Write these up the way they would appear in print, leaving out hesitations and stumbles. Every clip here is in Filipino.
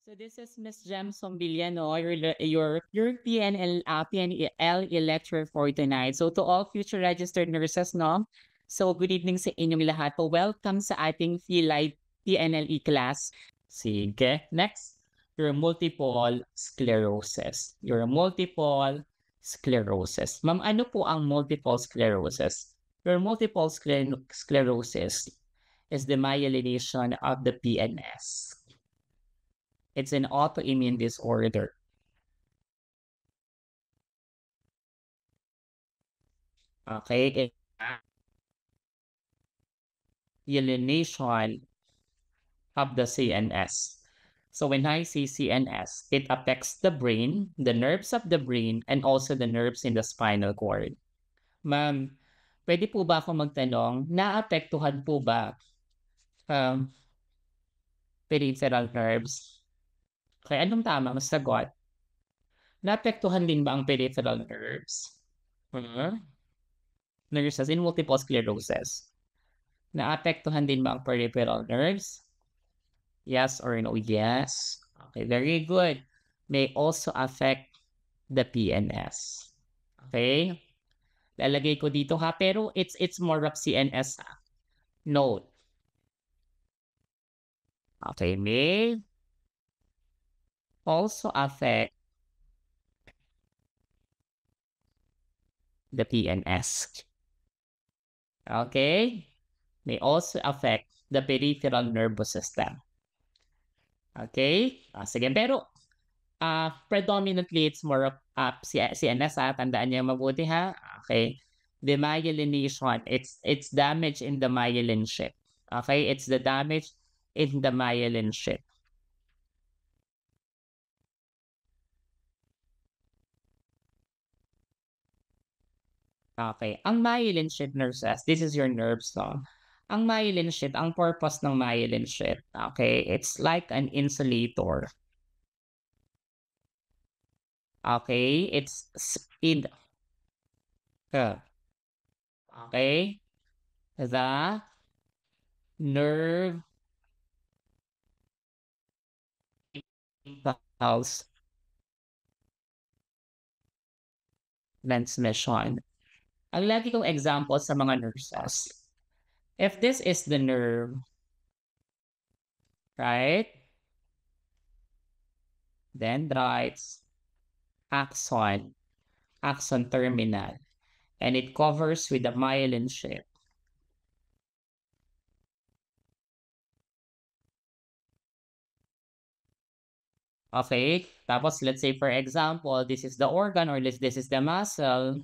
So this is Miss Jem Sombiliano, your PNL lecturer for tonight. So to all future registered nurses, no? So good evening sa inyong lahat po. Welcome sa ating Live PNLE class. Sige. Next, your multiple sclerosis. Your multiple sclerosis. Ma'am, ano po ang multiple sclerosis? Your multiple sclerosis is the myelination of the PNS. It's an autoimmune disorder. Okay? Myelination of the CNS. So when I say CNS, it affects the brain, the nerves of the brain, and also the nerves in the spinal cord. Ma'am, pwede po ba ako magtanong, naapektuhan po ba peripheral nerves? Okay, anong tama? Masagot. Naapektuhan din ba ang peripheral nerves? Nerves in multiple sclerosis. Naapektuhan din ba ang peripheral nerves? Yes or no? Yes. Okay, very good. May also affect the PNS. Okay? Lalagay ko dito ha, pero it's more of CNS ha. Note. Okay, may also affect the PNS. Okay? May also affect the peripheral nervous system. Okay? Sige, pero predominantly it's more of CNS ha. Tandaan niyo mabuti ha. Okay? The myelination, it's damage in the myelin sheath. Okay? It's the damage in the myelin sheath. Okay. Ang myelin sheath nurses, this is your nerves, no? Ang myelin sheath, ang purpose ng myelin sheath, okay, it's like an insulator. Okay? It's speed. Okay? The nerve impulse transmission. Ang lagi kong example sa mga nurses, if this is the nerve, right? Dendrites, axon terminal, and it covers with the myelin sheath. Okay, tapos let's say for example, this is the organ or this is the muscle.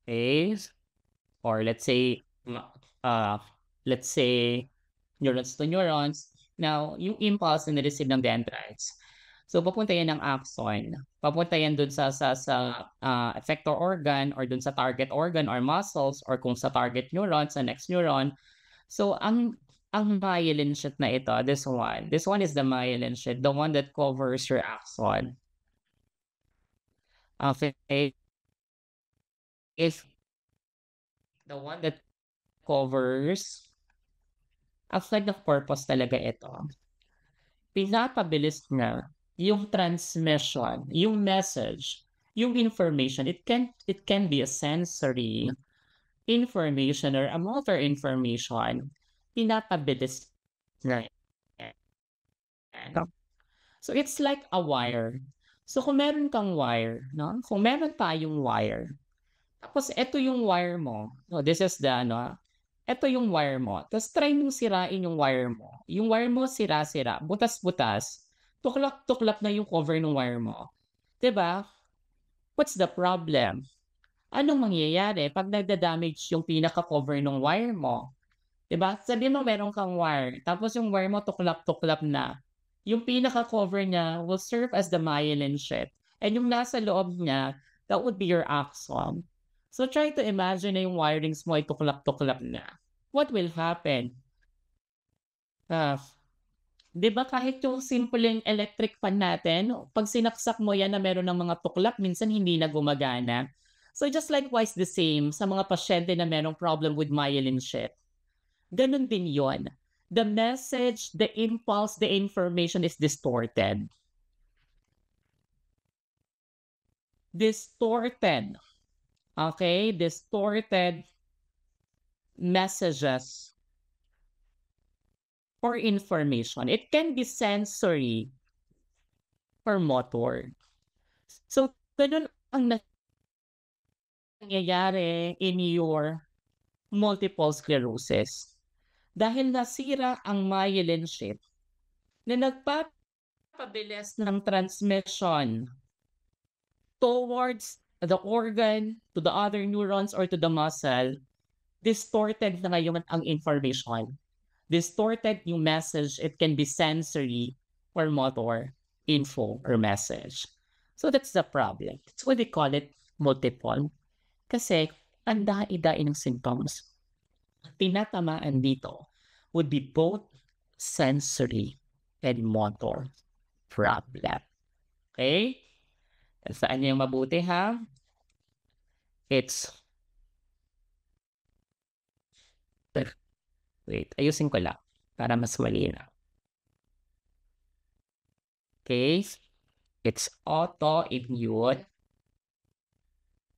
Okay, or let's say neurons to neurons. Now, yung impulse na na-receive ng dendrites. So papunta yan ng axon. Papunta yan dun sa effector organ or dun sa target organ or muscles or kung sa target neuron, sa next neuron. So ang myelin sheath na ito, this one is the myelin sheath, the one that covers your axon. Okay. If the one that covers, outside of purpose talaga ito, pinapabilis na yung transmission, yung message, yung information. It can be a sensory information or a motor information. Pinapabilis na. So it's like a wire. So kung meron kang wire, no? Kung meron tayong wire, tapos ito yung wire mo. No, this is the ito yung wire mo. Tapos try mong sirain yung wire mo. Yung wire mo sira-sira, butas-butas. Tuklap-tuklap na yung cover ng wire mo. 'Di ba? What's the problem? Anong mangyayari pag nagda-damage yung pinaka-cover ng wire mo? 'Di ba? Sabihin mo meron kang wire, tapos yung wire mo tuklap-tuklap na. Yung pinaka-cover niya will serve as the myelin sheath. And yung nasa loob niya, that would be your axon. So try to imagine na yung wirings mo ay tuklap-tuklap na. What will happen? 'Di ba kahit yung simpleng electric fan natin, pag sinaksak mo yan na meron ng mga tuklap, minsan hindi na gumagana. So just likewise the same sa mga pasyente na merong problem with myelin sheath. Ganun din yon. the message, the impulse, the information is distorted. Distorted. Okay? Distorted messages or information. It can be sensory or motor. So, ganun ang nangyayari in your multiple sclerosis. Dahil nasira ang myelin sheath na nagpapabilis ng transmission towards the organ, to the other neurons, or to the muscle, distorted na ngayon ang information. Distorted yung message. It can be sensory or motor info or message. So that's the problem. That's why they call it multiple. Kasi ang dai-dai ng symptoms. Tinatamaan dito would be both sensory and motor problem. Okay? Saan yung mabuti ha? It's wait, ayusin ko lang para mas malinaw. Okay? It's autoimmune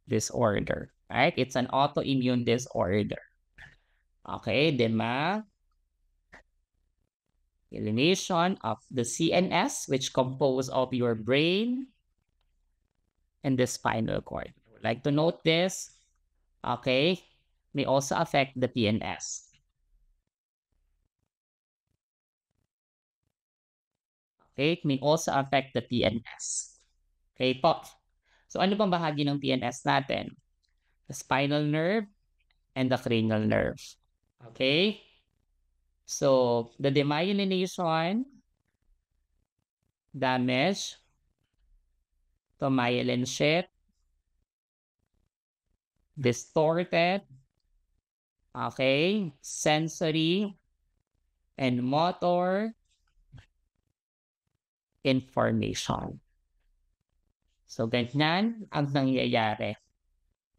disorder. Right? It's an autoimmune disorder. Okay, demyelination of the CNS, which compose of your brain and the spinal cord. I would like to note this. Okay, may also affect the PNS. Okay, it may also affect the PNS. Okay po. So ano bang bahagi ng PNS natin? The spinal nerve and the cranial nerve. Okay? So, the demyelination, damage to myelin sheath, distorted, okay, sensory and motor information. So, ganyan ang nangyayari.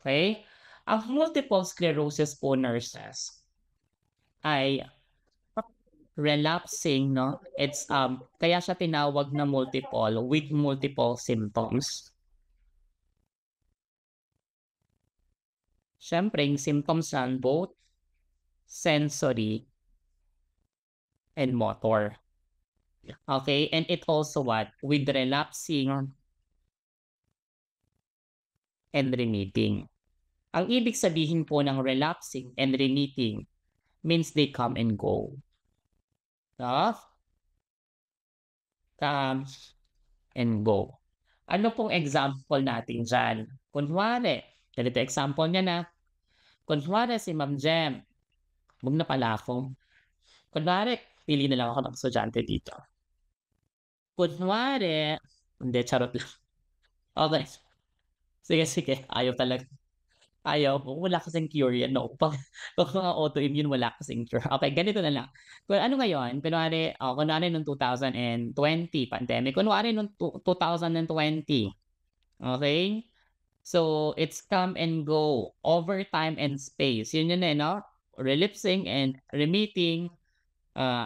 Okay? Ang multiple sclerosis po, nurses, ay relapsing, no? It's kaya siya tinawag na multiple with multiple symptoms. Siyempre, yung symptoms yan both sensory and motor. Okay? And it also what? With relapsing and remitting. Ang ibig sabihin po ng relapsing and remitting means they come and go. No? Come and go. Ano pong example natin dyan? Kunwari, ganito example niya na. Kunwari si Ma'am Jem. Huwag na pala ako. Kunwari, pili na lang ako ng estudyante dito. Kunwari, hindi, charot lang. Okay. Sige. Ayaw talaga. Ayaw ko. Wala kasing cure yan. No. Pag mga autoimmune, wala kasing cure. Okay, ganito na lang. Kung ano ngayon, kunwari noong 2020, pandemic. Kunwari noong 2020. Okay? So, it's come and go over time and space. Yun no? Relapsing and remitting,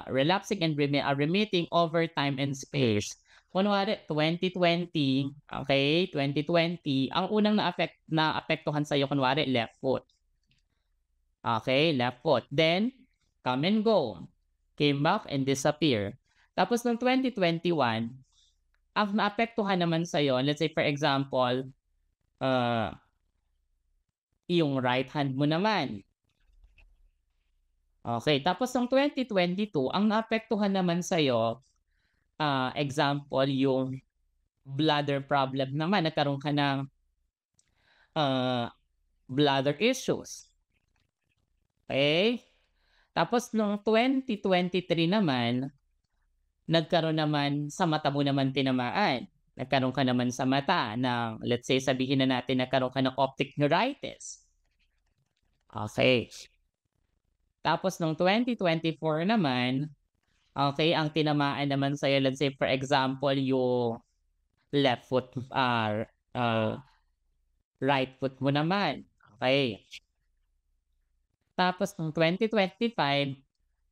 relapsing and remitting over time and space. Kunwari, 2020, okay, 2020, ang unang naapektuhan sa'yo, kunwari, left foot. Okay, left foot. Then, come and go. Came back and disappear. Tapos, noong 2021, ang naapektuhan naman sa'yo, let's say, for example, yung right hand mo naman. Okay, tapos noong 2022, ang naapektuhan naman sa'yo, example, yung bladder problem naman, nagkaroon ka ng bladder issues. Okay? Tapos noong 2023 naman, nagkaroon naman sa mata mo naman tinamaan. Nagkaroon ka naman sa mata ng, let's say, sabihin na natin nagkaroon ka ng optic neuritis. Okay. Tapos noong 2024 naman, okay, ang tinamaan naman sa'yo, let's say, for example, yung left foot, right foot mo naman. Okay. Tapos noong 2025,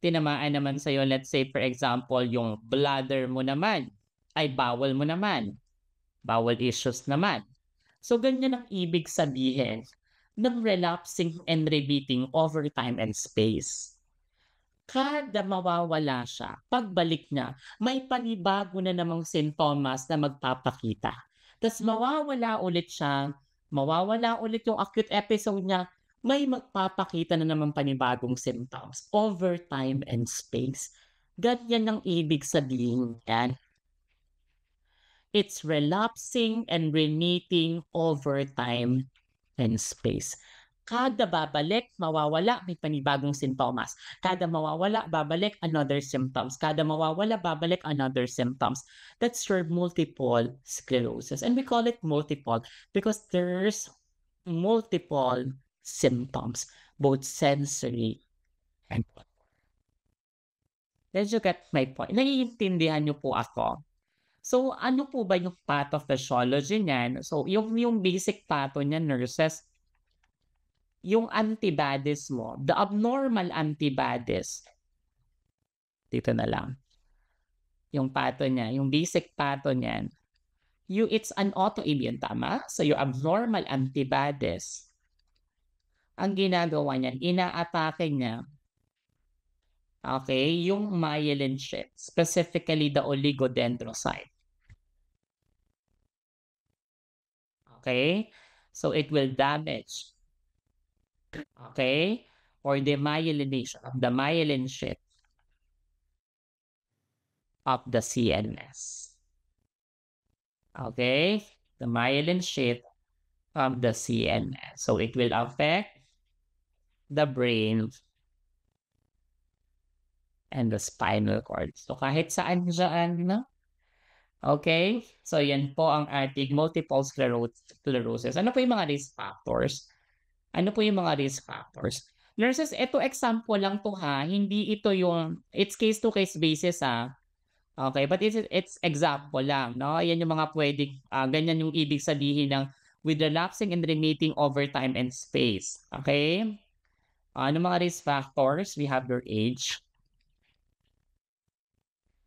tinamaan naman sa'yo, let's say for example, yung bladder mo naman, ay bowel mo naman, bowel issues naman. So ganyan ang ibig sabihin ng relapsing and remitting over time and space. Kada mawawala siya, pagbalik niya, may panibago na namang sintomas na magpapakita. Tas mawawala ulit yung acute episode niya, may magpapakita na naman panibagong symptoms over time and space. Ganyan ang ibig sabihin yan. It's relapsing and remitting over time and space. Kada babalik, mawawala, may panibagong sintomas. Kada mawawala, babalik, another symptoms. Kada mawawala, babalik, another symptoms. That's your multiple sclerosis. And we call it multiple because there's multiple symptoms, both sensory and motor. Did you get my point? Naiintindihan niyo po ako? So, ano po ba yung pathophysiology niyan? So, yung basic patho niyan, nurses, yung antibodies mo, the abnormal antibodies, dito na lang, yung patho niya, yung basic patho niyan, it's an autoimmune, tama? So, yung abnormal antibodies, ang ginagawa niyan, inaatake niya, okay, yung myelin sheath, specifically the oligodendrocyte. Okay? So, it will damage, okay, or the myelination of the myelin sheath of the CNS. Okay? The myelin sheath of the CNS. So, it will affect the brain and the spinal cord. So, kahit saan dyan, no? Okay? So, yan po ang ating multiple sclerosis. Ano po yung mga risk factors? Ano po yung mga risk factors? Nurses, ito example lang to ha. Hindi ito yung, it's case-to-case basis ha. Okay, but it's example lang, no? Yan yung mga pwedeng, ganyan yung ibig sabihin ng with relapsing and remitting over time and space. Okay? Ano mga risk factors? We have your age.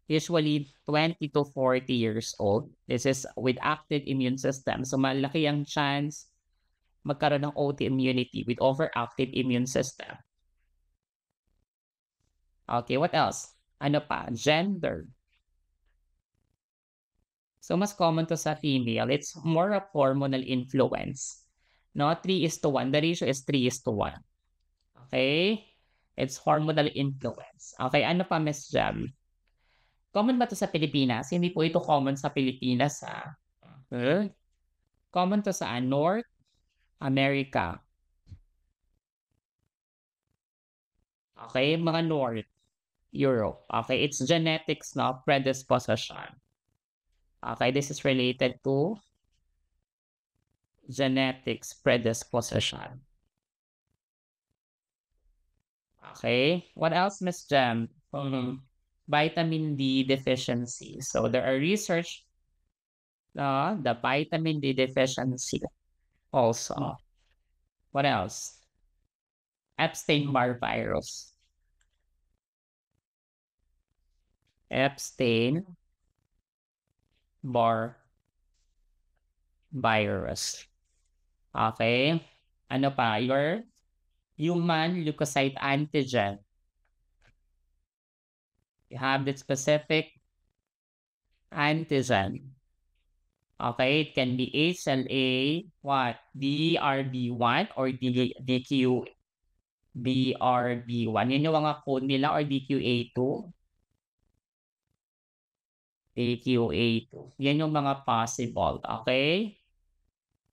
Usually 20 to 40 years old. This is with active immune system. So malaki ang chance magkaroon ng autoimmunity with overactive immune system. Okay, what else? Ano pa? Gender. So mas common to sa female. It's more of hormonal influence. No, 3:1. The ratio is 3:1. Okay? It's hormonal influence. Okay, ano pa, Miss Jam? Common ba to sa Pilipinas? Hindi po ito common sa Pilipinas, ha? Common to sa North America. Okay, mga North Europe. Okay, it's genetics, no? Predisposition. Okay, this is related to genetics predisposition. Okay, what else, Miss Jam? Vitamin D deficiency. So there are research the vitamin D deficiency also. What else? Epstein-Barr virus. Epstein-Barr virus. Okay. Ano pa? Your human leukocyte antigen. You have the specific antigen. Okay, it can be HLA, what? DRB1 or DQBRB1. Yun yung mga code nila or DQA2. DQA2. Yan yung mga possible. Okay?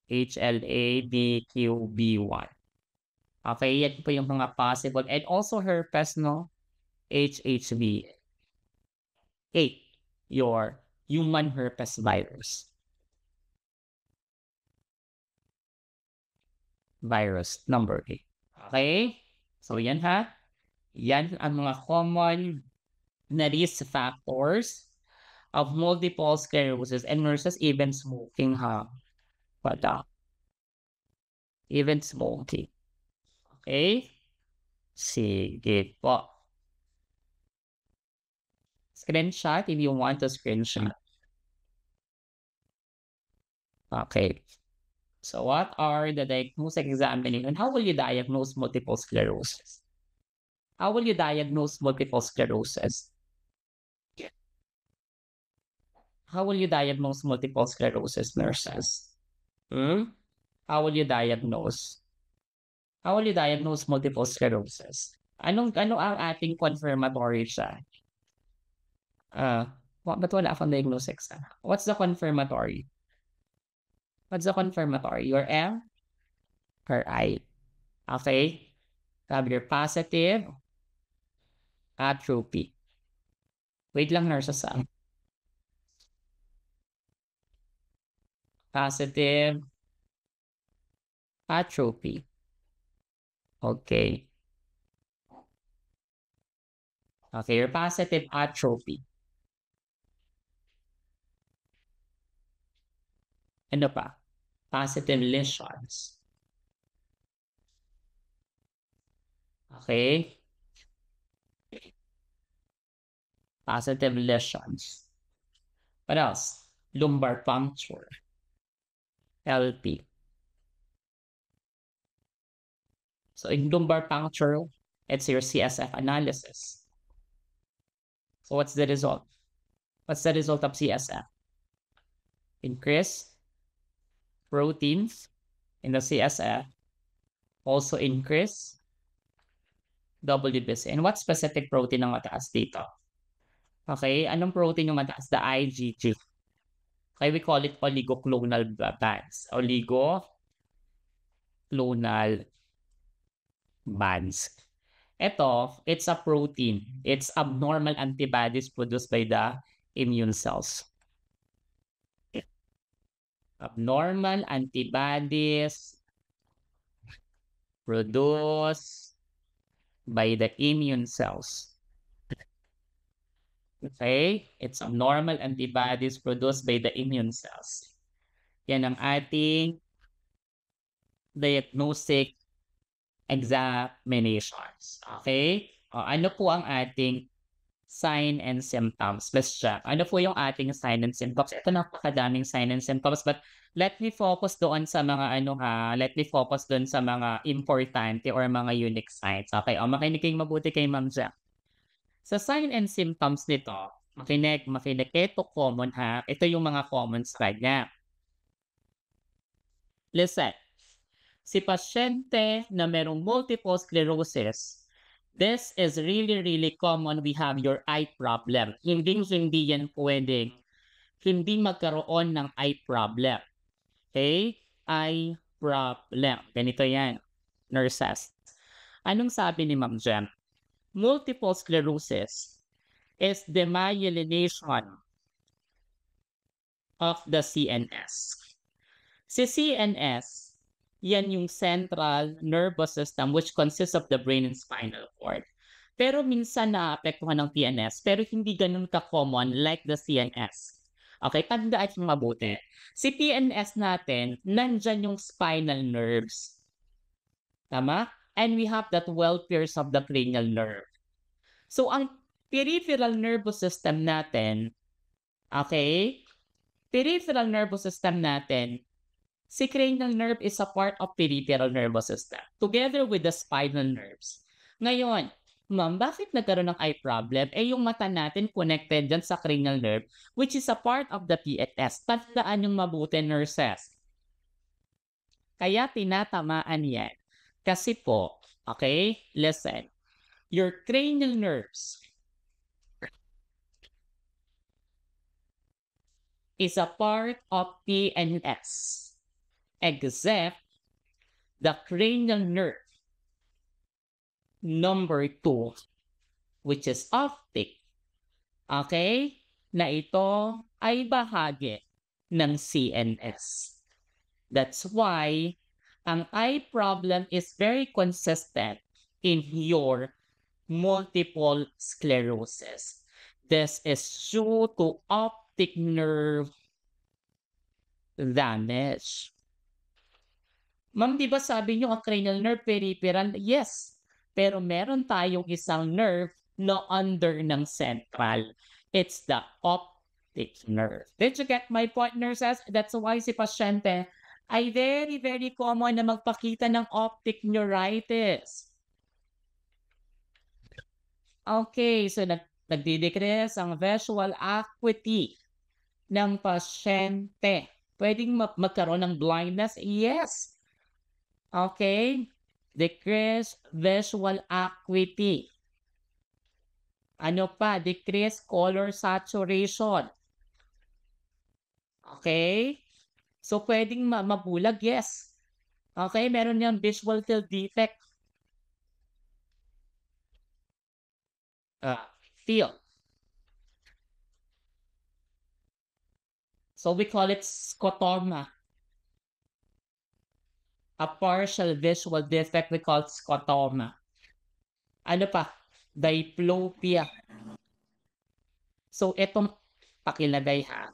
HLA, DQB1. Okay, yan po yung mga possible. And also herpes, no? HHV. 8. Your human herpes virus. Virus number 8. Okay? So, yan ha. Yan ang mga common na risk factors of multiple sclerosis and nurses, even smoking ha. Wala. Even smoking. Okay? Sige po. Screenshot if you want to screenshot. Okay. So what are the diagnostic examination? How will you diagnose multiple sclerosis? How will you diagnose multiple sclerosis? How will you diagnose multiple sclerosis, nurses? Hmm? How will you diagnose? How will you diagnose multiple sclerosis? Ano ang ating confirmatory siya? Ba't wala akong diagnostics? What's the confirmatory? What's the confirmatory? Your MRI. Okay? Have your positive atrophy. Wait lang, nurses. Positive atrophy. Okay. Okay, your positive atrophy. Ano pa? Positive lesions. Okay? Positive lesions. What else? Lumbar puncture. LP. So in lumbar puncture, it's your CSF analysis. So what's the result? What's the result of CSF? Increase proteins in the CSF. Also increase WBC. And what specific protein ang mataas dito? Okay, anong protein yung mataas? The IgG. Okay, we call it oligoclonal bands. Oligoclonal bands. Ito, it's a protein. It's abnormal antibodies produced by the immune cells. Abnormal antibodies produced by the immune cells. Okay? It's abnormal antibodies produced by the immune cells. Yan ang ating diagnostic examinations. Okay? Ano po ang ating sign and symptoms? Let's check. Ano po yung ating sign and symptoms? Ito napakadaming sign and symptoms, but let me focus doon sa mga let me focus doon sa mga importante or mga unique signs. Okay? Makinig kayong mabuti kay Ma'am Jack. Sa sign and symptoms nito, makinig. Ito common ha. Ito yung mga common sign niya. Listen. Si pasyente na merong multiple sclerosis, this is really common. We have your eye problem. Hindi yan pwedeng hindi magkaroon ng eye problem. Okay? Eye problem. Ganito yan, nurses. Anong sabi ni Ma'am Jem? Multiple sclerosis is demyelination of the CNS. Si CNS, yan yung central nervous system which consists of the brain and spinal cord. Pero minsan naapektuhan ng TNS pero hindi ganun ka-common like the CNS. Okay, tandaan yung mabuti. Si TNS natin, nandyan yung spinal nerves. Tama? And we have the 12 pairs of the cranial nerve. So, ang peripheral nervous system natin, okay? Peripheral nervous system natin, si cranial nerve is a part of peripheral nervous system together with the spinal nerves. Ngayon, ma'am, bakit nagkaroon ng eye problem? Yung mata natin connected dyan sa cranial nerve which is a part of the PNS. Tandaan yung mabuti, nurses. Kaya tinatamaan yan. Kasi po, okay, listen, your cranial nerves is a part of PNS. Except the cranial nerve number 2, which is optic, okay, na ito ay bahagi ng CNS. That's why ang eye problem is very consistent in your multiple sclerosis. This is due to optic nerve damage. Ma'am, di ba sabi nyo ang cranial nerve peripheral? Yes. Pero meron tayong isang nerve na under ng central. It's the optic nerve. Did you get my point, nurses? That's why si pasyente ay very, very common na magpakita ng optic neuritis. Okay, so nagdi-decrease ang visual acuity ng pasyente. Pwedeng magkaroon ng blindness? Yes. Okay? Decrease visual acuity. Ano pa? Decrease color saturation. Okay? So, pwedeng mabulag? Yes. Okay? Meron yung visual field defect. Field. So, we call it scotoma. A partial visual defect we call scotoma. Ano pa? Diplopia. So, itong pakilagay ha.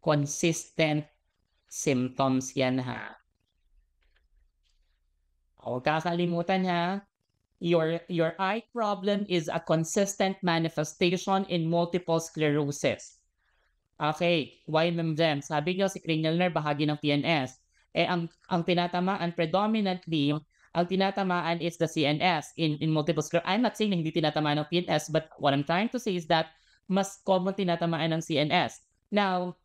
Consistent symptoms yan ha. Huwag kakalimutan ha. Your eye problem is a consistent manifestation in multiple sclerosis. Okay, why Ma'am Jem? Sabi niyo si cranial nerve bahagi ng PNS. Ang tinatamaan predominantly, ang tinatamaan is the CNS in multiple sclerosis. I'm not saying hindi tinatamaan ng PNS, but what I'm trying to say is that mas common tinatamaan ng CNS. Now,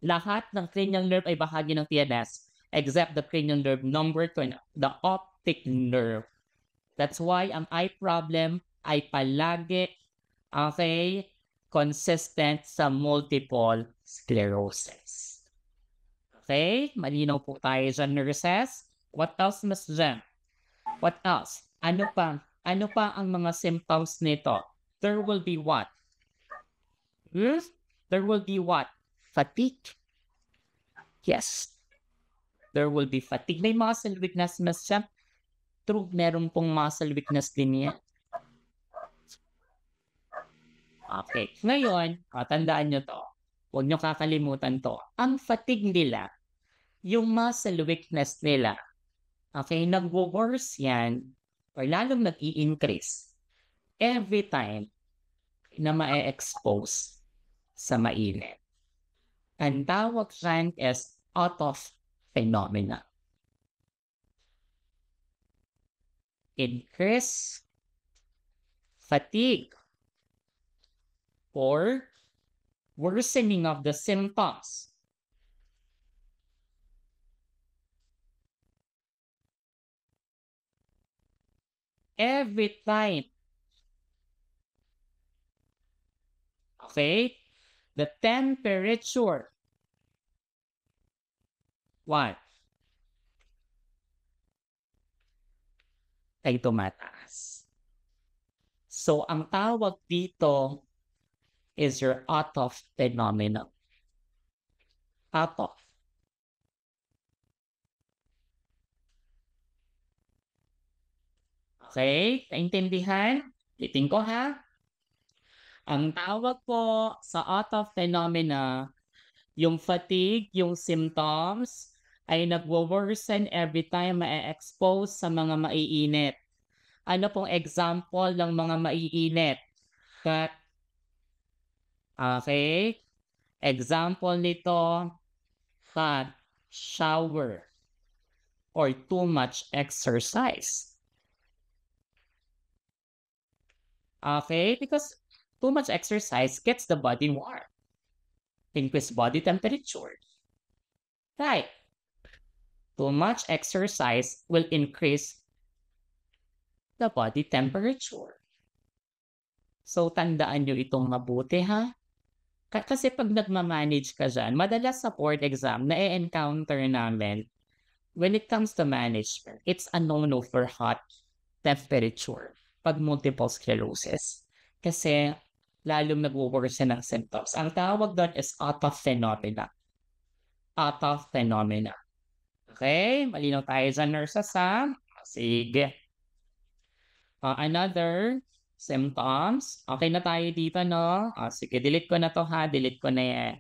lahat ng cranial nerve ay bahagi ng PNS except the cranial nerve number 2, the optic nerve. That's why ang eye problem ay palagi, okay, consistent sa multiple sclerosis. Okay? Malinaw po tayo dyan, nurses. What else, Ms. Jem? What else? Ano pa? Ano pa ang mga symptoms nito? There will be what? There will be what? Fatigue. Yes. There will be fatigue. May muscle weakness, Ms. Jem. True, meron pong muscle weakness din yan. Okay. Ngayon, tandaan nyo to. Huwag nyo kakalimutan to. Ang fatigue nila, yung muscle weakness nila, okay, nag-worse yan or lalong nag-i-increase every time na ma-expose sa mainit. Ang tawag dyan is Otoff phenomena. Increase fatigue or worsening of the symptoms. Every time, okay, the temperature, what? Ay tumataas. So, ang tawag dito is your Otoff phenomenon. Otoff. Okay? Naintindihan? Itin ko ha? Ang tawag po sa Otoff phenomena, yung fatigue, yung symptoms, ay nagwo-worsen every time ma-expose sa mga maiinit. Ano pong example ng mga maiinit? Okay? Example nito, hot shower or too much exercise. Okay? Because too much exercise gets the body warm. Increase body temperature. Right? Too much exercise will increase the body temperature. So, tandaan nyo itong mabuti, ha? Kasi pag nagmamanage ka dyan, madalas sa board exam, na-encounter namin, when it comes to management, it's a no-no for hot temperature pag multiple sclerosis. Kasi, lalong nag-worsen ng symptoms. Ang tawag doon is Otoff phenomena. Otoff phenomena. Okay? Malinaw tayo dyan, nurses, ha? Sige. Another symptoms. Okay na tayo dito, no? Sige, delete ko na to, ha? Delete ko na yan.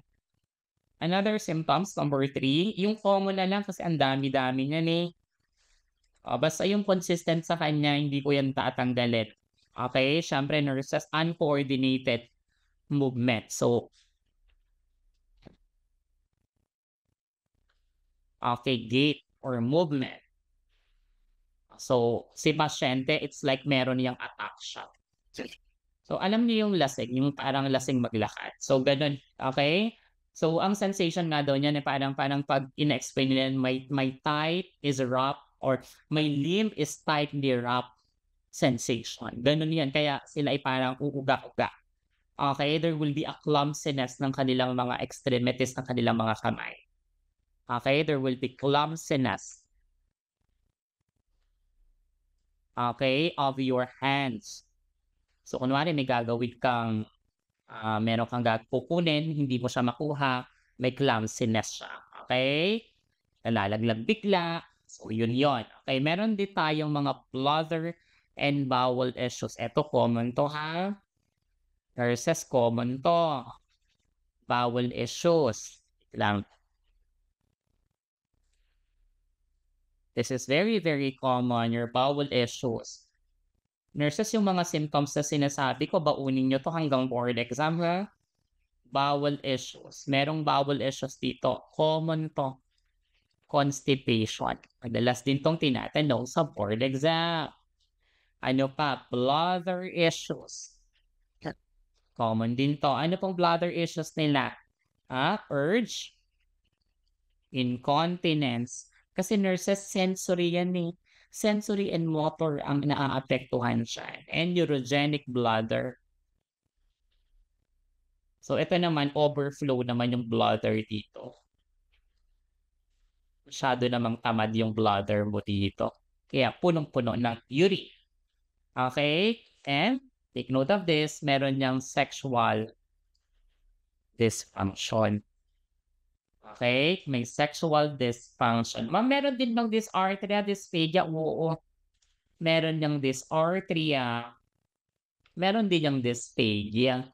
Another symptoms, number 3. Yung common na lang kasi ang dami-dami niyan, eh. Basta yung consistent sa kanya, hindi ko yan tatanggalin. Okay? Siyempre, nurses, uncoordinated movement. So, okay, gait or movement. So, si pasyente, it's like meron niyang attack shock. So, alam niyo yung lasing, yung parang lasing maglakad. So, gano'n, okay? So, ang sensation nga daw niyan ay parang parang 'pag ina-explain nila, my tight is rough or my limb is tightly wrapped sensation. Gano'n 'yan, kaya sila ay parang uuga-uga. Okay, there will be a clumsiness ng kanilang mga extremities ng kanilang mga kamay. Okay, there will be clumsiness, okay, of your hands. So, kunwari may gagawin kang, meron kang kukunin, hindi mo siya makuha, may clumsiness siya, okay? Nalalaglag bigla, so yun yon. Okay, meron din tayong mga bladder and bowel issues. Eto common 'to, ha. Nurses, common 'to, bowel issues. Wait lang. This is very, very common, your bowel issues. Nurses, yung mga symptoms na sinasabi ko, baunin niyo 'to hanggang board exam, ha. Bowel issues, merong bowel issues dito, common 'to. Constipation, madalas din 'tong tinatanong sa board exam. Ano pa, bladder issues, common din 'to. Ano pong bladder issues nila? Urge, incontinence, kasi nurses sensory yan, eh. Sensory and motor ang naaapektuhan diyan, and urogenic bladder. So ito naman, overflow naman yung bladder dito. Masyado namang tamad yung bladder mo dito, kaya punong-puno ng urine. Okay? And take note of this, meron niyang sexual dysfunction. Okay? May sexual dysfunction. Meron din bang dysarthria, dysphagia? Oo. Meron niyang dysarthria. Meron din niyang dysphagia.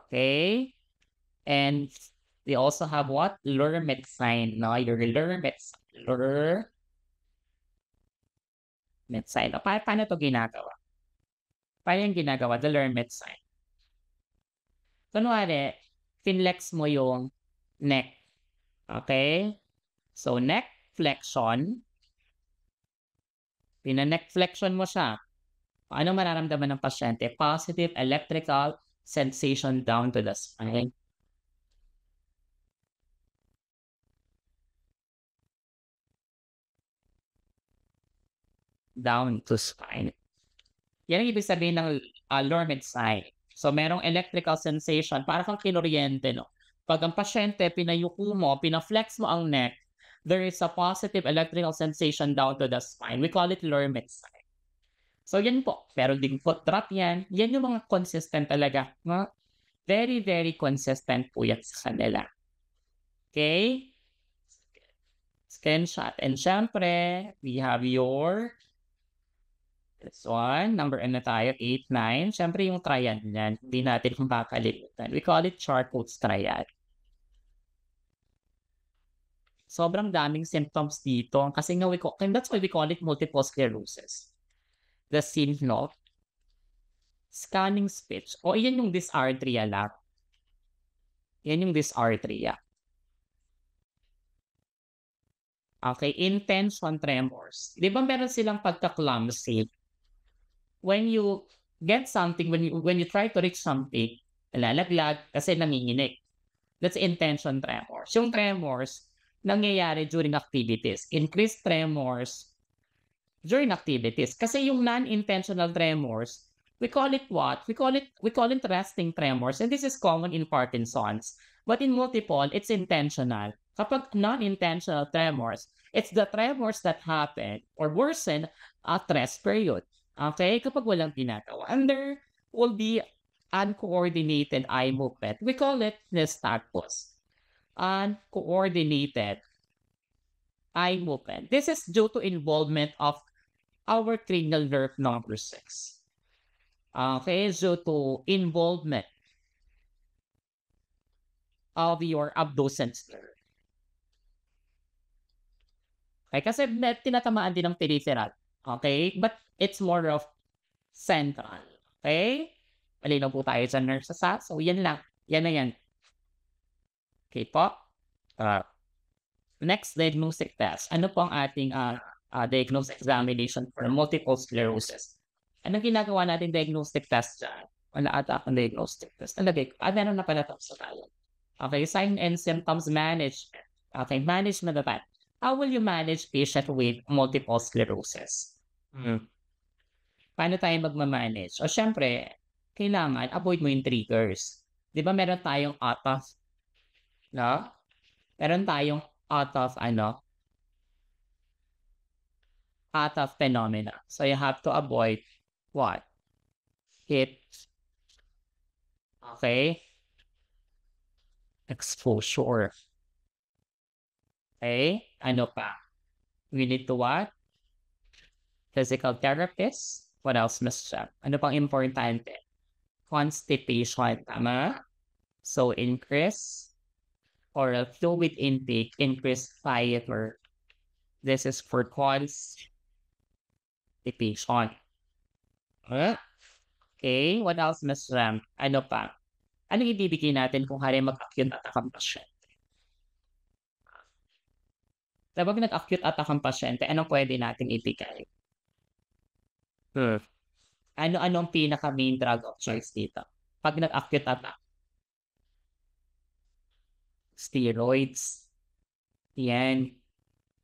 Okay? And they also have what? Lhermitt sign. No? Your Lhermitt sign. Paano to ginagawa? Paano yung ginagawa? The Lhermitt sign. Kunwari, finlex mo yung neck. Okay? So, neck flexion. Pina-neck flexion mo siya. Ano mararamdaman ng pasyente? Positive electrical sensation down to the spine. Down to spine. Yan ang ibig sabihin ng Lhermitt sign. So, merong electrical sensation, para kang kinuryente, no? Pag ang pasyente, pinayuko mo, pina-flex mo ang neck, there is a positive electrical sensation down to the spine. We call it Lhermitt sign. So, yan po. Meron ding foot drop yan. Yan yung mga consistent talaga. No? Very, very consistent po yan sa kanila. Okay? Screenshot. And syempre, we have your this one, number N na tayo, 8, 9. Siyempre yung triad niyan, hindi natin kung kakalimutan. We call it Charcot's triad. Sobrang daming symptoms dito. Kasi nga, that's why we call it multiple sclerosis. The symptom, scanning speech. O, yan yung dysarthria lang. Yan yung dysarthria. Okay, intention tremors. Di ba meron silang pagka-clumsy? When you get something, when you try to reach something, nalalaglag kasi nanginginig. That's intention tremors. Yung tremors, nangyayari during activities. Increased tremors during activities. Kasi yung non-intentional tremors, we call it what? We call it resting tremors. And this is common in Parkinson's. But in multiple, it's intentional. Kapag non-intentional tremors, it's the tremors that happen or worsen at rest period. Okay? Kapag walang ginagawa. And there will be uncoordinated eye movement. We call it nystagmus. Uncoordinated eye movement. This is due to involvement of our cranial nerve number 6. Okay, due to involvement of your abducens nerve. Okay, kasi tinatamaan din ng peripheral. Okay, but it's more of central. Okay? Malinaw po tayo diyan, nurses, ha? So, yan lang. Yan na yan. Okay po? Ah, Next, diagnostic test. Ano po ang ating diagnostic examination for multiple sclerosis? Anong ginagawa natin diagnostic test dyan? Wala ata akong diagnostic test. Nalagay ko. Meron na pala tapos na tayo. Okay, sign and symptoms management. Okay, management naman. How will you manage patient with multiple sclerosis? Paano tayo magma-manage? O siyempre, kailangan avoid mo yung triggers. 'Di ba meron tayong out-of, no? Meron tayong out of phenomena. So you have to avoid what? Heat, okay? Exposure. Okay? Ano pa? We need to what? Physical therapist. What else, Miss Chef? Ano pang importante? Constipation, tama? So increase oral fluid intake, increase fiber. This is for constipation. Okay, what else, Miss Ram? Ano pa? Ano ibibigay natin kung hari mag-acute attack ang pasyente? Kapag nag-acute attack ang pasyente, anong pwede nating ibigay? Ano ang pinaka-main drug of choice dito? Pag nag-acute attack, steroids. Yan.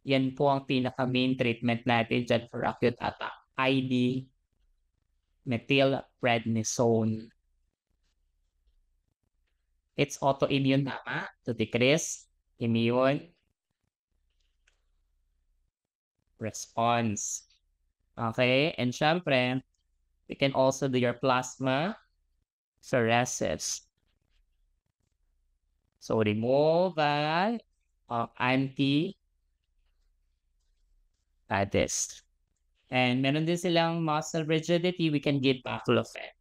Yan po ang pinaka-main treatment natin dyan for acute attack. ID, methylprednisone. It's autoimmune, tama? To decrease immune response. Okay? And syempre, we can also do your plasma pheresis. So, removal of anti-addis. And meron din silang muscle rigidity, we can give baclofen.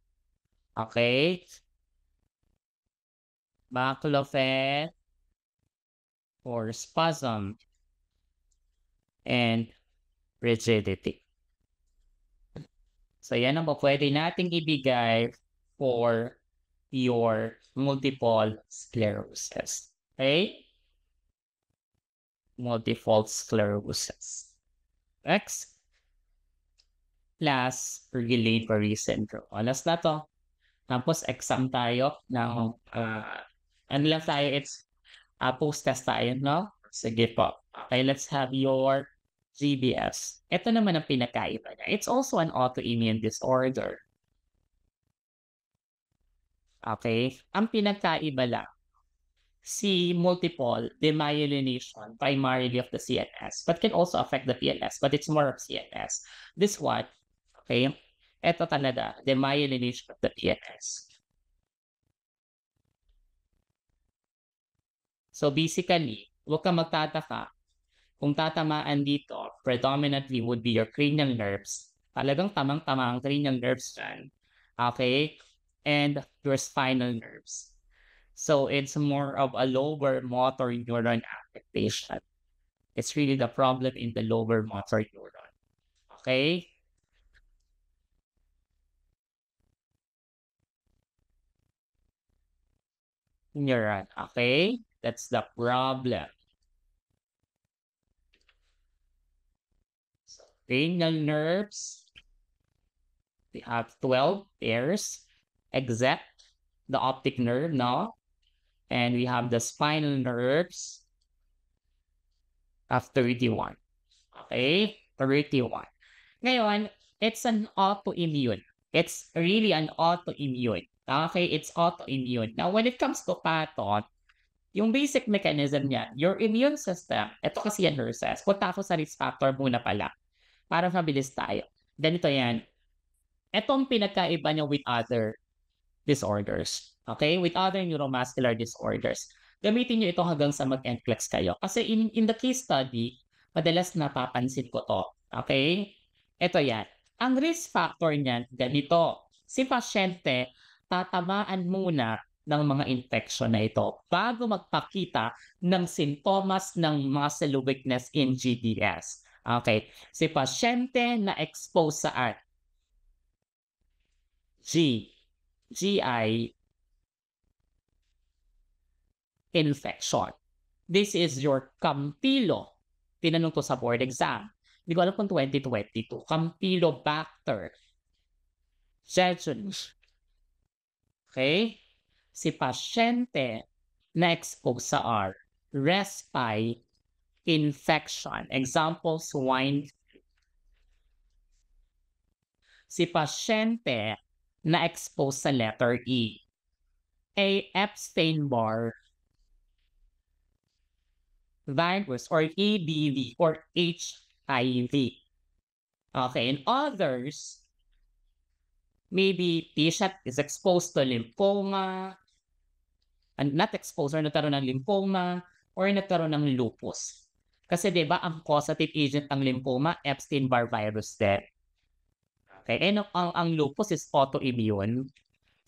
Okay? Baclofen for spasm and rigidity. So, yan ang pwede nating ibigay for your multiple sclerosis. Okay? Multiple sclerosis. Next. Last, regulatory syndrome. Alas na to. Tapos, exam tayo ng, ano lang tayo, it's post-test tayo, no? Sige po. Okay, let's have your GBS. Ito naman ang pinakaiba niya. It's also an autoimmune disorder. Okay? Ang pinagkaiba lang, si multiple demyelination primarily of the CNS, but can also affect the PNS, but it's more of CNS. This one, okay? Ito talaga, demyelination of the PNS. So basically, huwag kang magtataka kung tatamaan dito, predominantly would be your cranial nerves. Talagang tamang-tama ang cranial nerves dyan. Okay? And your spinal nerves. So it's more of a lower motor neuron affectation. It's really the problem in the lower motor neuron. Okay? Neuron. Okay? That's the problem. So, cranial nerves, we have 12 pairs, except the optic nerve, no? And we have the spinal nerves of 31. Okay? 31. Ngayon, it's an autoimmune. It's really an autoimmune. Okay? It's autoimmune. Now, when it comes to pattern, yung basic mechanism niya, your immune system, ito kasi yan, nurses. Punta ako sa risk factor muna pala. Para mabilis tayo. Ganito yan. Itong pinagkaiba niya with other disorders. Okay? With other neuromuscular disorders. Gamitin nyo ito hanggang sa mag-NCLEX kayo. Kasi in the case study, madalas napapansin ko to. Okay? Ito yan. Ang risk factor niyan, ganito. Si pasyente, tatamaan muna ng mga infection na ito bago magpakita ng sintomas ng muscle weakness in GDS. Okay? Si pasyente na expose saan? G. GI infection. This is your Campilo. Tinanong to sa board exam. Hindi ko alam kung 2022. Campylobacter jejuni. Okay? Si pasyente na expose sa R, respiratory infection. Example, swine. Si pasyente na expose sa letter E, a Epstein-Barr virus or EBV or HIV. Okay, in others, maybe patient is exposed to lymphoma, and not exposed or nagkaroon ng lymphoma or nagkaroon ng lupus. Kasi 'di ba ang causative agent ng lymphoma, Epstein-Barr virus din. Okay, and ang lupus is autoimmune.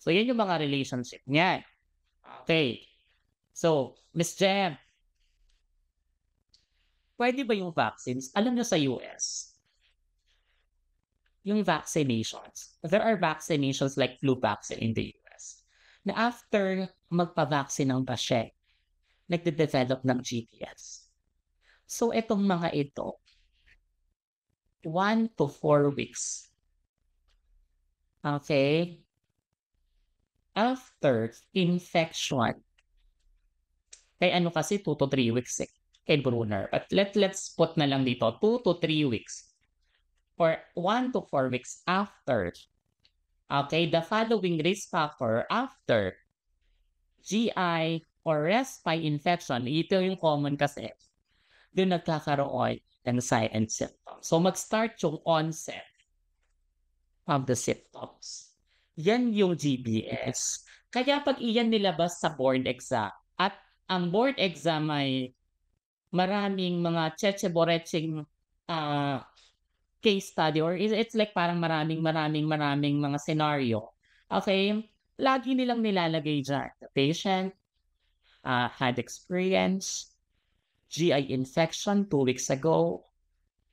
So yan yung mga relationship niyan. Okay. So, Miss Jem, pwede ba yung vaccines? Alam nyo sa US, yung vaccinations, there are vaccinations like flu vaccine in the US, na after magpa-vaccine ng pasyente, nagde-develop ng GPS. So, itong mga ito, 1 to 4 weeks. Okay? After infection, kay ano kasi 2 to 3 weeks kay Brunner. But let's put na lang dito 2 to 3 weeks or 1 to 4 weeks after. Okay, the following risk factor after GI or respiratory infection, ito yung common kasi, doon nagkakaroon ng sign and symptoms. So mag-start yung onset of the symptoms. Yan yung GBS. Kaya pag iyan nilabas sa board exam at ang board exam ay maraming mga cheche-boreching case study or it's like parang maraming mga scenario. Okay? Lagi nilang nilalagay dyan. The patient had experience GI infection 2 weeks ago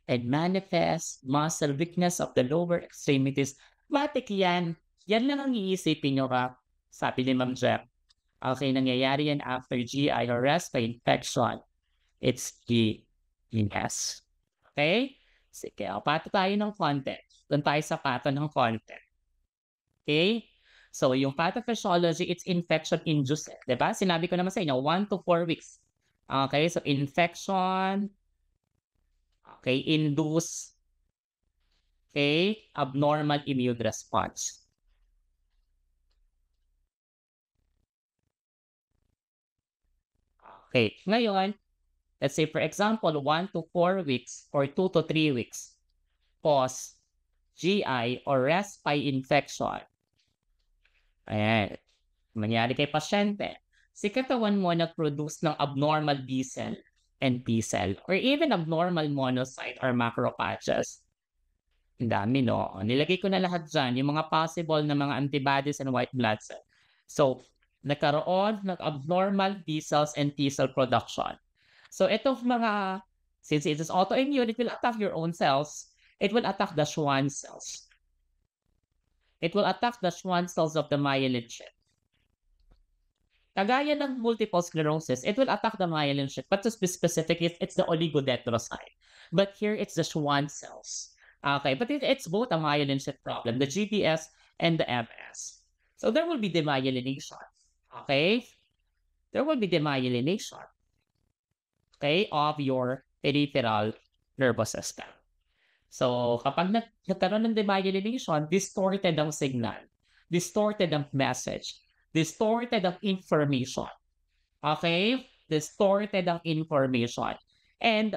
and manifest muscle weakness of the lower extremities. Matik yan. Yan lang ang iisipin nyo ka. Sabi ni Ma'am Jeff. Okay, nangyayari yan after GI or respiratory infection. It's GES. Okay? Sige, pato tayo ng content. Doon tayo sa pato ng content. Okay? So, yung pathophysiology, it's infection-induced. Diba? Sinabi ko naman sa inyo, 1 to 4 weeks. Okay? So, infection. Okay? Induce. Okay? Abnormal immune response. Okay. Ngayon, let's say, for example, 1 to 4 weeks or 2 to 3 weeks post GI or respiratory infection. Ayan. Mangyari kay pasyente. Si katawan mo nag-produce ng abnormal B cell and T cell or even abnormal monocyte or macrophages. Ang dami, no? Nilagay ko na lahat dyan, yung mga possible na mga antibodies and white blood cell. So, nagkaroon ng abnormal B cells and T cell production. So, itong mga, since it is autoimmune, it will attack your own cells. It will attack the Schwann cells. It will attack the Schwann cells of the myelin sheath. Kagaya ng multiple sclerosis, it will attack the myelin sheath. But to be specific, it's the oligodendrocyte. But here, it's the Schwann cells. Okay, but it's both a myelin sheath problem, the GBS and the MS. So there will be demyelination. Okay? There will be demyelination. Okay, of your peripheral nervous system. So, kapag nagkaroon ng demyelination, distorted ang signal, distorted ang message, distorted ang information. Okay? Distorted ang information. And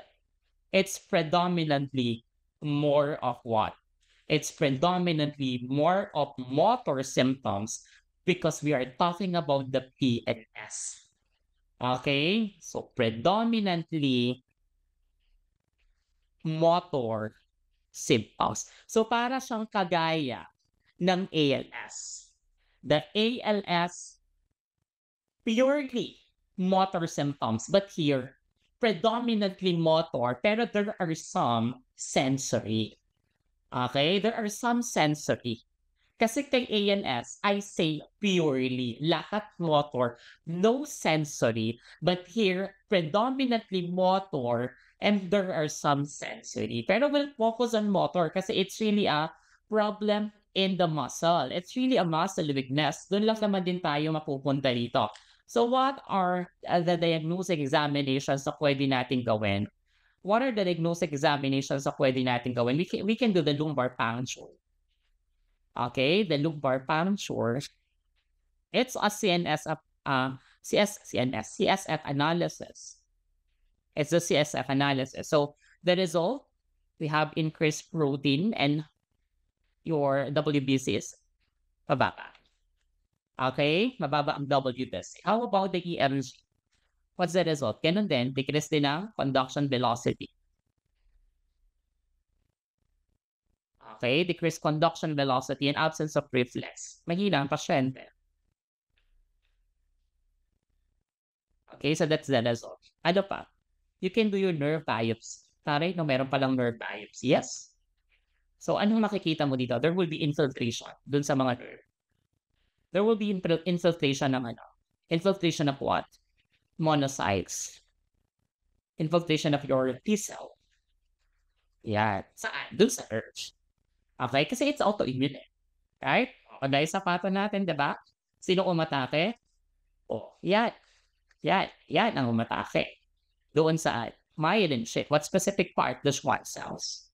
it's predominantly more of what? It's predominantly more of motor symptoms because we are talking about the PNS. Okay? So, predominantly motor symptoms. So, para siyang kagaya ng ALS. The ALS, purely motor symptoms. But here, predominantly motor, pero there are some sensory. Okay? There are some sensory. Kasi kay ANS, I say purely, lahat motor, no sensory. But here, predominantly motor, and there are some sensory. Pero we'll focus on motor kasi it's really a problem in the muscle. It's really a muscle weakness. Doon lang naman din tayo mapupunta dito. So what are the diagnostic examinations na pwede natin gawin? What are the diagnostic examinations na pwede natin gawin? We can do the lumbar puncture. Okay, the lumbar puncture, it's a CSF analysis. It's a CSF analysis. So the result, we have increased protein and your WBC is mababa. Okay, mababa ang WBC. How about the EMG? What's the result? Ganun din, decrease din ang conduction velocity. Okay, decreased conduction velocity and absence of reflex. Mahina ang pasyente. Okay, so that's the result. Ano pa? You can do your nerve biopsy. Taray, no, meron palang nerve biopsy. Yes. So, anong makikita mo dito? There will be infiltration dun sa mga nerve. There will be infiltration ng ano? Infiltration of what? Monocytes. Infiltration of your T cell. Yan. Saan? Dun sa nerve. Okay? Kasi it's autoimmune. Right? O, dahil sa pato natin, diba? Sino umatake? O, yan. Yan. Yan ang umatake. Doon sa myelin sheath. What specific part? The Schwann cells.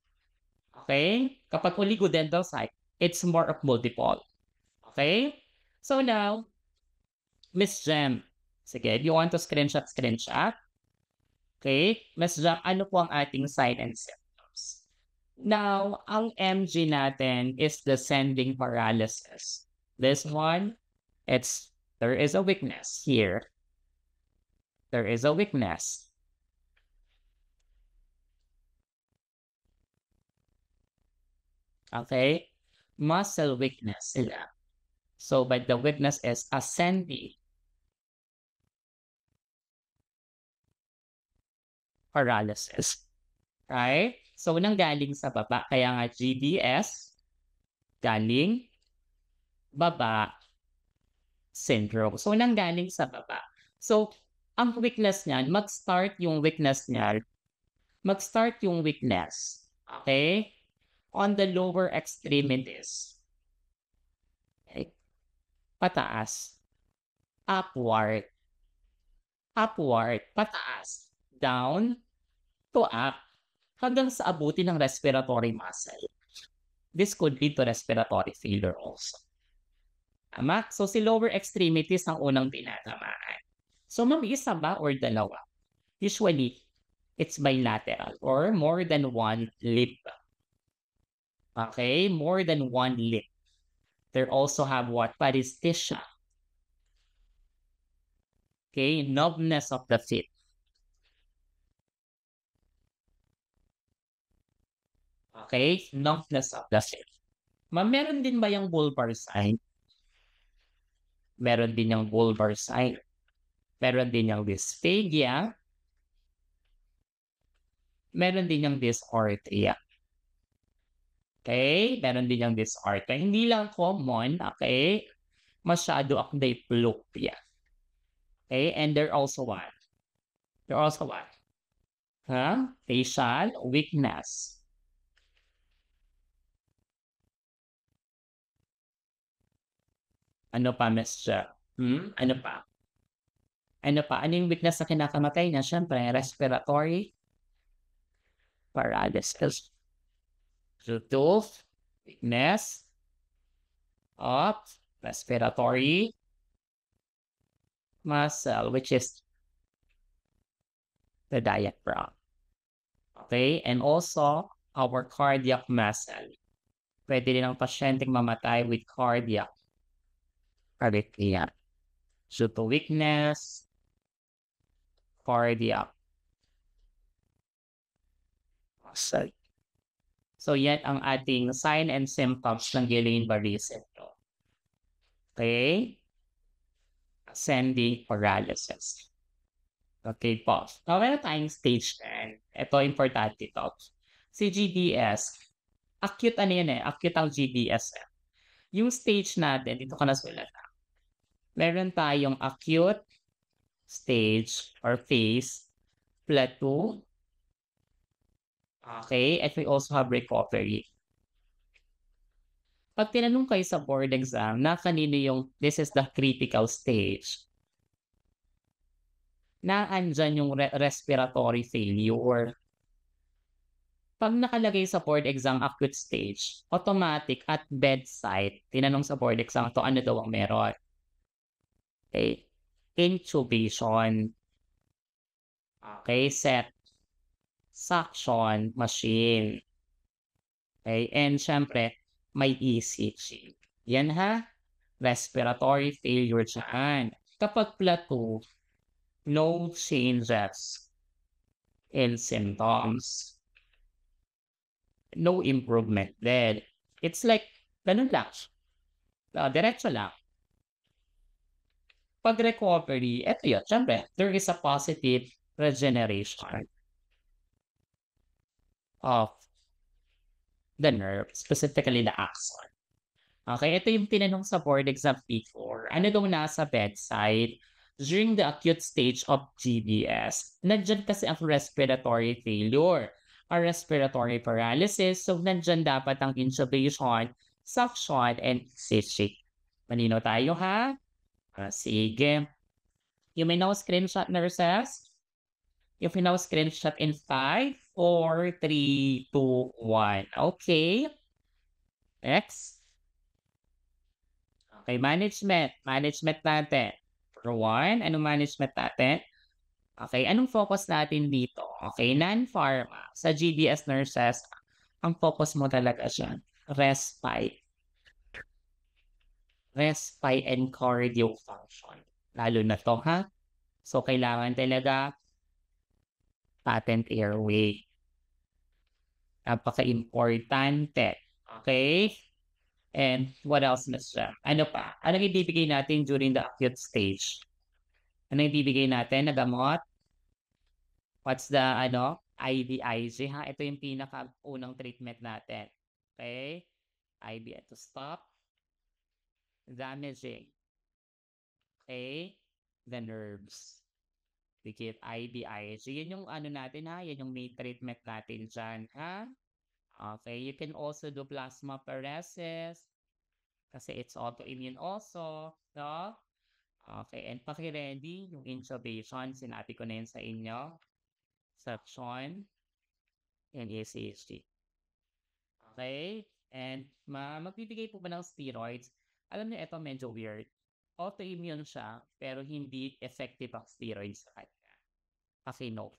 Okay? Kapag oligodendrocyte, it's more of multiple. Okay? So now, Miss Jem. Sige, if you want to screenshot. Okay? Miss Jem, ano po ang ating sign and symptoms? Now, ang MG natin is descending paralysis. This one, there is a weakness here. There is a weakness. Okay? Muscle weakness sila. So, but the weakness is ascending paralysis. Right? So, nanggaling sa baba. Kaya nga GBS, galing baba syndrome. So, nanggaling sa baba. So, ang weakness niyan, mag-start yung weakness. Okay? On the lower extremities. Okay? Pataas. Upward. Pataas. Down to up. Hanggang sa abuti ng respiratory muscle. This could lead to respiratory failure also. Tama? So, si lower extremities ang unang tinatamaan. So, mag-isa ba or dalawa? Usually, it's bilateral or more than one lip. Okay? More than one lip. They also have what? Paresthesia. Okay? Numbness of the feet. Okay? Numbness of the feet. Meron din ba yung bulbar sign? Meron din yung bulbar sign. Meron din yung dysphagia. Meron din yung dysarthria. Okay? Meron din yung dysarthria. Hindi lang common, okay? Masyado ang diplopia. Okay? And they're also what? Facial weakness. Ano pa, Miss Che? Ano pa? Ano yung weakness na kinakamatay niya? Siyempre, respiratory paralysis. Tooth weakness of respiratory muscle, which is the diaphragm. Okay? And also, our cardiac muscle. Pwede din ang pasyenteng mamatay with cardiac arrhythmia. Due to weakness, cardiac muscle. So, yan ang ating sign and symptoms ng Guillain-Barré syndrome. Okay? Ascending paralysis. Okay po. Now, meron tayong stage 10. Ito, importante ito. Si GBS, acute ano yan eh? Acute ang GBS. Yung stage natin, dito ko nasulat. Meron tayong acute stage or phase, plateau, okay, and we also have recovery. Pag tinanong kayo sa board exam na kanino yung this is the critical stage, na andyan yung respiratory failure. Pag nakalagay sa board exam acute stage, automatic at bedside, tinanong sa board exam to ano daw ang meron. Okay? Intubation. Okay, set. Suction machine. Okay, and syempre, may ECG. Yan ha, respiratory failure dyan. Kapag plateau, no changes in symptoms. No improvement then. It's like, ganun lang. Diretso lang. Pag recovery, eto yun, syempre, there is a positive regeneration of the nerve, specifically the axon. Okay, ito yung tinanong sa board exam before. Ano daw nasa bedside during the acute stage of GBS? Nandyan kasi ang respiratory failure, a respiratory paralysis. So, nandyan dapat ang intubation, suction, and ECG. Malino tayo ha? Sige. You may now screenshot, nurses. You may now screenshot in 5, 4, 3, 2, 1. Okay. Next. Okay, management. Management natin. For 1, anong management natin? Okay, anong focus natin dito? Okay, non-pharma. Sa GBS nurses, ang focus mo talaga siya, respite. Respite and cardio function. Lalo na to, ha? So, kailangan talaga patent airway. Napaka-importante. Okay? And what else na siya? Ano pa? Anong ibibigay natin during the acute stage? Ano ibibigay natin na gamot? What's the IVIG ha? Ito yung pinaka-unang treatment natin. Okay? IV to stop damaging. Okay? The nerves. We give IVIG. Yan yung natin ha? Yan yung main treatment natin dyan ha? Okay, you can also do plasmapheresis kasi it's autoimmune also, no? Okay, and paki-ready yung intubation, sinabi ko na yun sa inyo. Suction and ECG. Okay, and magbibigay po ba ng steroids? Alam niyo, ito medyo weird. Autoimmune siya, pero hindi effective ang steroids sa kanya. Kasi no.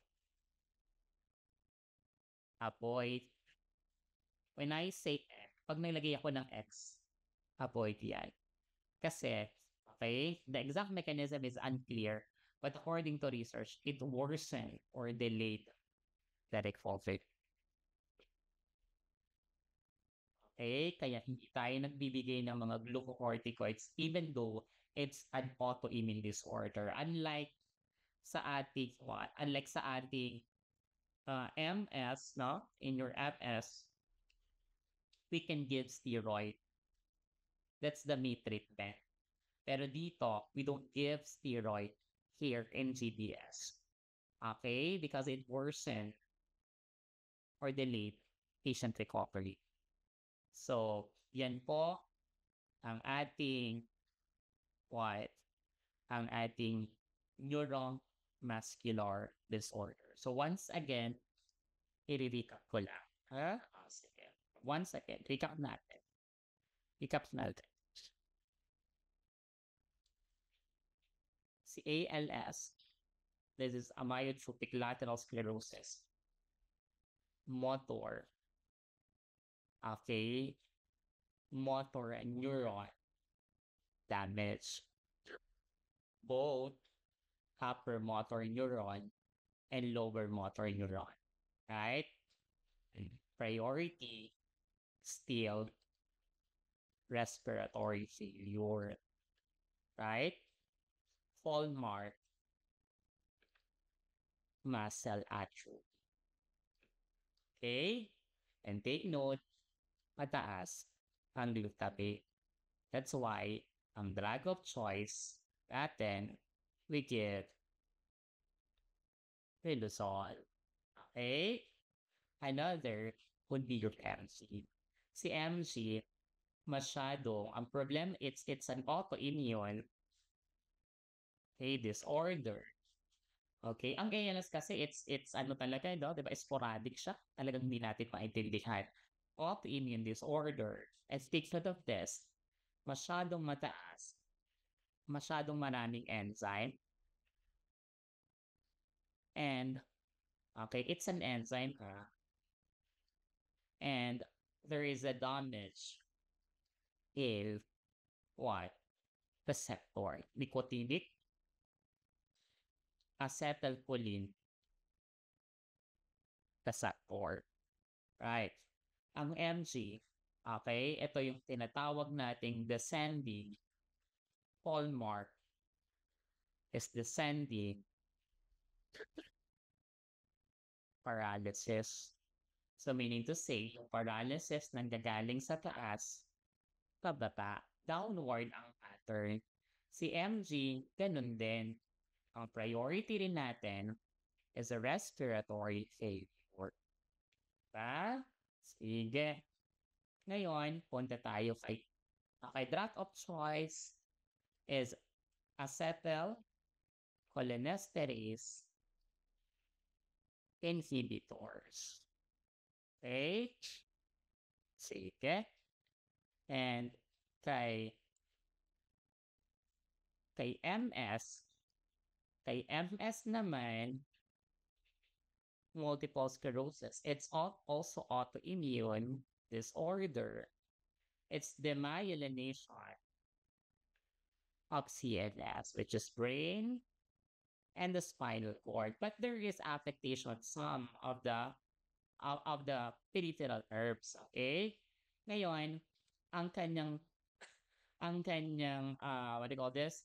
Avoid. When I say pag naglagay ako ng X, avoid yan. Kasi, okay, the exact mechanism is unclear, but according to research, it worsened or delayed the recovery. Okay, kaya hindi tayo nagbibigay ng mga glucocorticoids even though it's an autoimmune disorder. Unlike sa ating MS, no? In your MS, we can give steroid. That's the main treatment. Pero dito, we don't give steroid here in GBS. Okay? Because it worsened or delayed patient recovery. So, yan po ang ating ang ating neuromuscular disorder. So, once again, i-recap ko lang. Sige. Once again, recap natin. Si ALS, this is amyotrophic lateral sclerosis. Motor. Okay? Motor neuron damage. Both upper motor neuron and lower motor neuron. Right? Priority still respiratory failure. Right? Hallmark muscle atrophy. Okay? And take note, mataas ang glutamate. That's why ang drug of choice natin, we get Riluzole. Okay? Another would be your MG. Si MG, masyado, ang problem, it's an autoimmune, okay, disorder. Okay? Ang ALS kasi, it's ano talaga, no? Diba? Sporadic siya. Talagang hindi natin maintindihan. Autoimmune disorder. And speaking of this, masyadong mataas, masyadong maraming enzyme, and, okay, it's an enzyme, and there is a damage in what? Receptor. Nicotinic acetylcholine receptor. Right. Ang MG, okay, ito yung tinatawag nating descending hallmark is descending paralysis. So meaning to say, yung paralysis nanggagaling sa taas, pababa, downward ang pattern. Si MG, ganun din. Ang priority rin natin is a respiratory failure. Diba? Sige. Ngayon, punta tayo kay drug of choice is acetylcholinesterase inhibitors. Okay? Sige. And kay MS, naman, multiple sclerosis. It's also autoimmune disorder. It's demyelination of CNS, which is brain and the spinal cord. But there is affectation of some of the peripheral nerves. Okay? Ngayon, ang kanyang what do you call this?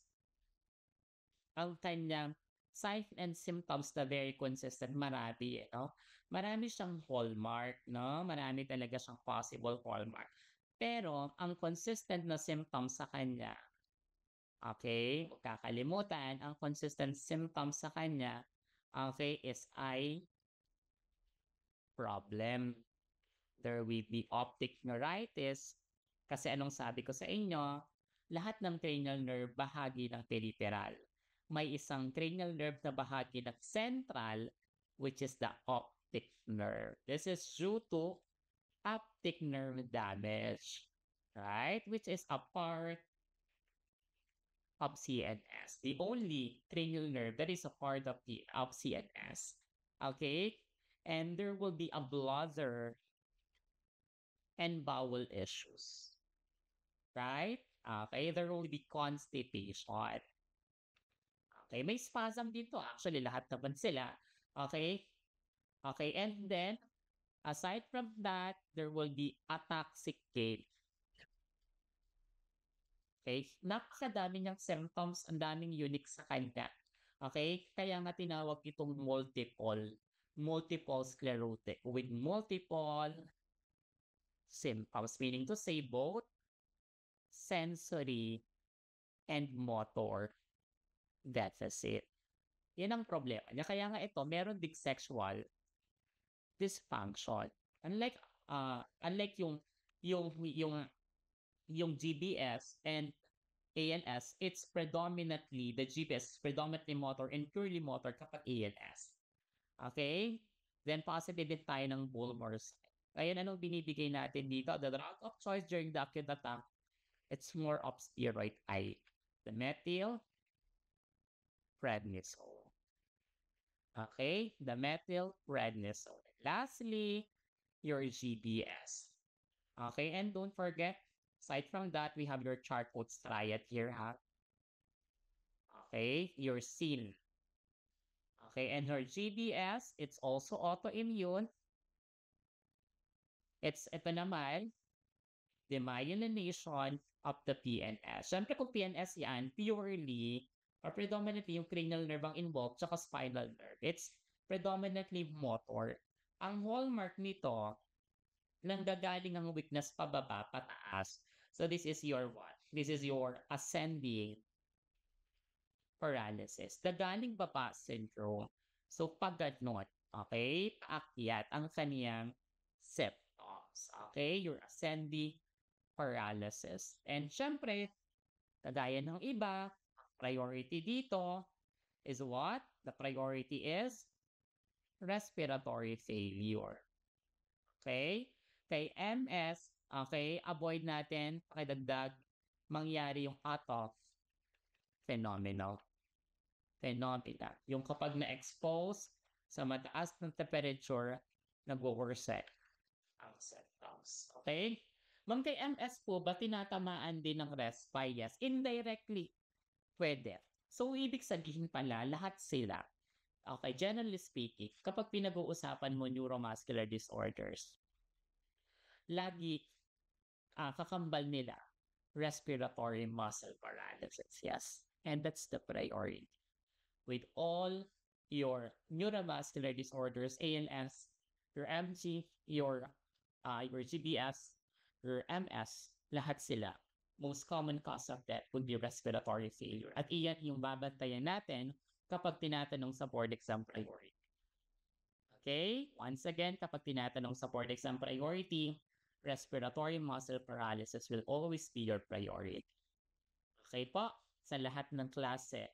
Ang kanyang signs and symptoms na very consistent, marami, no? Marami siyang hallmark, no? Marami talaga siyang possible hallmark. Pero, ang consistent na symptoms sa kanya, okay, kakalimutan, ang consistent symptoms sa kanya, okay, is eye problem. There will be optic neuritis, kasi anong sabi ko sa inyo, lahat ng cranial nerve bahagi ng peripheral. May isang cranial nerve na bahagi ng central, which is the optic nerve. This is due to optic nerve damage, right? Which is a part of CNS. The only cranial nerve that is a part of CNS. Okay? And there will be a bladder and bowel issues. Right? Okay, there will be constipation. Okay, may spasm dito. Actually, lahat naman sila. Okay? Okay, and then, aside from that, there will be ataxic gait. Okay? Napakadami niyang symptoms, ang daming unique sa kanya. Okay? Kaya nga tinawag itong multiple sclerotic with multiple symptoms, meaning to say both sensory and motor deficit. Yan ang problema niya. Kaya nga ito, meron ding sexual dysfunction. Unlike yung GBS and ALS, it's predominantly, the GBS is predominantly motor and purely motor kapag ALS. Okay? Then possibly din tayo ng Bulmers. Ngayon, anong binibigay natin dito? The drug of choice during the acute attack, it's more of steroid eye. The methylprednisone. Okay? The methylprednisone. Lastly, your GBS. Okay? And don't forget, aside from that, we have your Charcot striate here. Okay? Your SIL. Okay? And your GBS, it's also autoimmune. Ito naman, demyelination of the PNS. Siyempre kung PNS yan, purely or predominantly yung cranial nerve ang involved tsaka spinal nerve. It's predominantly motor. Ang hallmark nito, nanggagaling ang weakness pababa, pataas. So this is your what? This is your ascending paralysis. Gagaling baba syndrome. So, pag ganon, okay, paakyat ang kaniyang symptoms. Okay, your ascending paralysis. And syempre, kagaya ng iba, priority dito is what? The priority is respiratory failure. Okay? Kay MS, okay, avoid natin pakidagdag mangyari yung cut-off phenomenon. Yung kapag na-expose sa mataas ng temperature, nagwo-worsen ang symptoms. Okay? Ma'am, kay MS po ba tinatamaan din ng respy? Yes. Indirectly, pwede. So, ibig sabihin pala, lahat sila. Okay, generally speaking, kapag pinag-uusapan mo neuromuscular disorders, lagi kakambal nila respiratory muscle paralysis. Yes. And that's the priority. With all your neuromuscular disorders, ALS, your MG, your GBS, your MS, lahat sila. Most common cause of death would be respiratory failure. At iyan yung babantayan natin kapag tinatanong sa board exam priority. Okay? Once again, kapag tinatanong sa board exam priority, respiratory muscle paralysis will always be your priority. Okay po? Sa lahat ng klase